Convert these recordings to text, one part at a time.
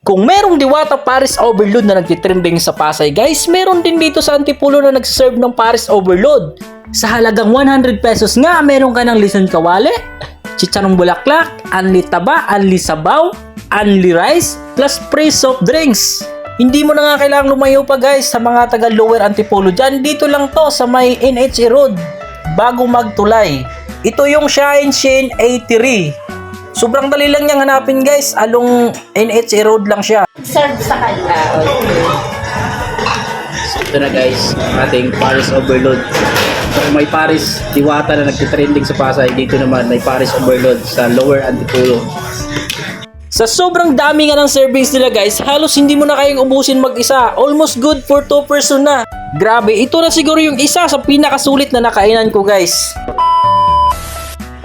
Kung merong Diwata Paris Overload na nagtitrending sa Pasay guys, meron din dito sa Antipolo na nagsiserve ng Paris Overload. Sa halagang 100 pesos nga, meron ka ng lechon kawale, chicharong bulaklak, unli taba, unli sabaw, unli rice, plus free soft drinks. Hindi mo na nga kailangang lumayo pa guys sa mga taga Lower Antipolo dyan. Dito lang to sa may NHA Road, bago magtulay. Ito yung Shine Shane 83. Sobrang dali lang niyang hanapin guys, along NHA Road lang siya. Serve sa kanya. So ito na guys, ating Paris Overload. Kung may Paris Diwata na nagtitrending sa Pasay, dito naman may Paris Overload sa Lower Antipolo. Sa sobrang dami nga ng servings nila guys, halos hindi mo na kayang ubusin mag-isa. Almost good for 2 person na. Grabe, ito na siguro yung isa sa pinakasulit na nakainan ko guys.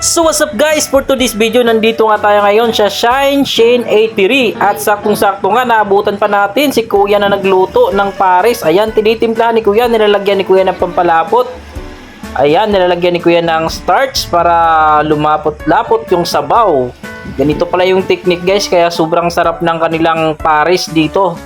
So what's up guys, for today's video nandito nga tayo ngayon sa Shine Shane 83 at saktong-sakto nga naabutan pa natin si Kuya na nagluto ng Paris. Ayan, tinitimplahan ni Kuya, nilalagyan ni Kuya ng pampalapot. Ayan, nilalagyan ni Kuya ng starch para lumapot-lapot yung sabaw. Ganito pala yung technique guys, kaya sobrang sarap ng kanilang Paris dito.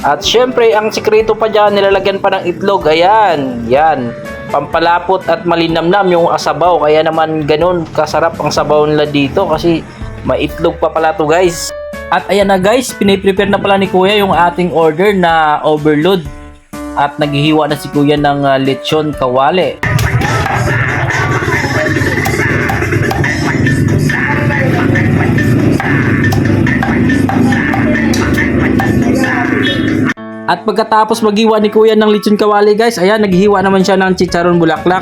At syempre ang sikreto pa dyan, nilalagyan pa ng itlog. Ayan, yan, pampalapot at malinamnam yung sabaw, kaya naman ganun kasarap ang sabaw nila dito kasi maitlog pa pala to guys. At ayan na guys, piniprepare na pala ni Kuya yung ating order na overload at naghihiwa na si Kuya ng lechon kawale. At pagkatapos maghiwa ni Kuya ng lechon kawali guys, ayan, naghiwa naman siya ng chicharon bulaklak.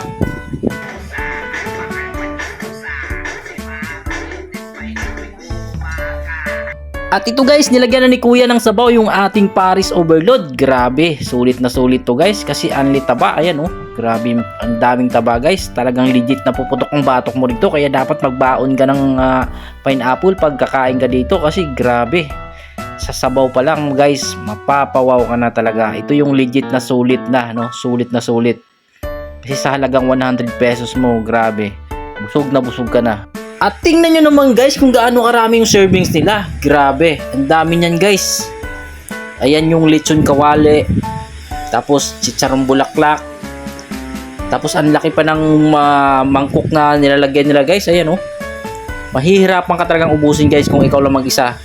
At ito guys, nilagyan na ni Kuya ng sabaw yung ating Paris Overload. Grabe, sulit na sulit to guys kasi unli taba. Ayan oh, grabe, ang daming taba guys. Talagang legit na puputok ang batok mo dito, kaya dapat magbaon ka ng pineapple pag kakain ka dito kasi grabe. Sa sabaw pa lang guys, mapapawaw ka na talaga. Ito yung legit na sulit na, no? Sulit na sulit. Kasi sa halagang 100 pesos mo, grabe, busog na busog ka na. At tingnan nyo naman guys kung gaano karami yung servings nila. Grabe, ang dami niyan guys. Ayan yung lechon kawale, tapos chicharong bulaklak, tapos ang laki pa ng mangkok na nilalagyan nila guys. Ayan oh, mahihirapan ka talagang ubusin guys kung ikaw lang mag-isa.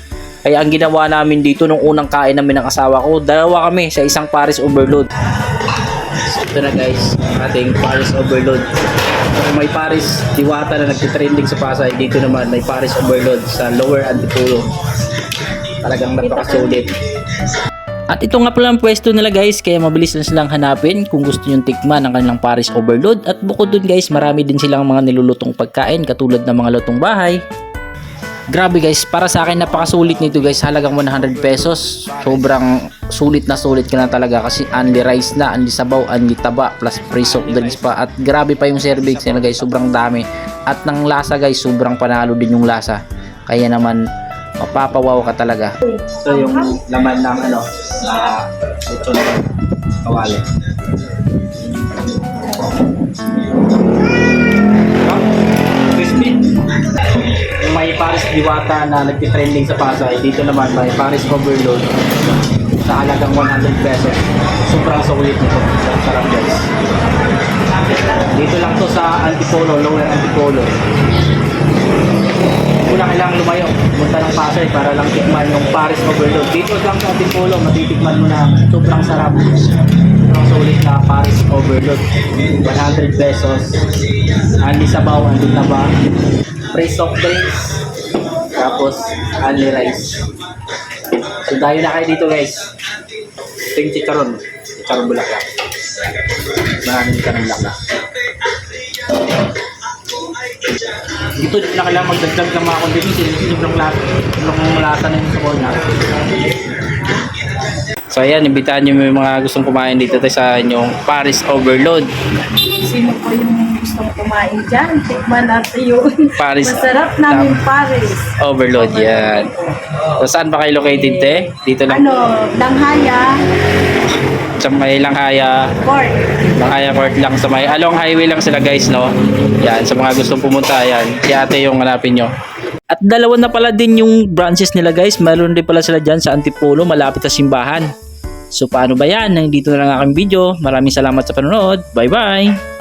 Kaya ang ginawa namin dito nung unang kain namin ng asawa ko, dalawa kami sa isang Paris Overload. So ito na guys, ating Paris Overload. Kung may Paris Diwata na nagtitrending sa Pasay, dito naman may Paris Overload sa Lower Antipolo. Talagang napakasulit. At ito nga pala ang pwesto nila guys, kaya mabilis lang silang hanapin kung gusto nyo tikman ang kanilang Paris Overload. At bukod dun guys, marami din silang mga nilulutong pagkain katulad ng mga lutong bahay. Grabe guys, para sa akin napakasulit nito guys, halagang 100 pesos. Sobrang sulit na sulit ka na talaga kasi unli rice na, unli sabaw, unli taba, plus free soft drinks pa. At grabe pa yung servings nila guys, sobrang dami. At ng lasa guys, sobrang panalo din yung lasa. Kaya naman, mapapawaw ka talaga. Ito yung laman ng lechon kawali. May Paris Diwata na nagtitrending sa Pasay, dito naman may Paris Overload sa halagang 100 pesos. Sobrang sulit nito. Sarap guys. Dito lang to sa Antipolo, Lower Antipolo. Hindi na kailangang lumayo, punta ng Pasay para lang tikman yung Paris Overload. Dito lang sa Antipolo, matitikman mo na sobrang sarap. Sobrang sulit na Paris Overload. 100 pesos. Andi sabaw, andi taba, free soft drinks, tapos only rice. So dahil na kayo dito guys, ito yung chicharon bulaklak. Maraming chicharon bulaklak. Dito na kailangan magdagdag ng mga condiments, sobrang malasa na yung sabaw niya. So ayan, imbitahan nyo yung mga gustong kumain dito sa inyong Paris Overload. Sino po yung gustong kumain dyan? Tikman natin yun. Paris. Masarap namin Paris. Overload, yan. So saan ba kayo located te? Dito lang? Langhaya Sa may Langhaya Court. Langhaya Court lang, sa may along highway lang sila guys, no? Yan, sa mga gustong pumunta, yan. Si ate yung hanapin nyo. At dalawa na pala din yung branches nila guys. Meron din pala sila dyan sa Antipolo, malapit sa simbahan. So paano ba yan? Nandito na lang ang aking video. Maraming salamat sa panonood. Bye bye!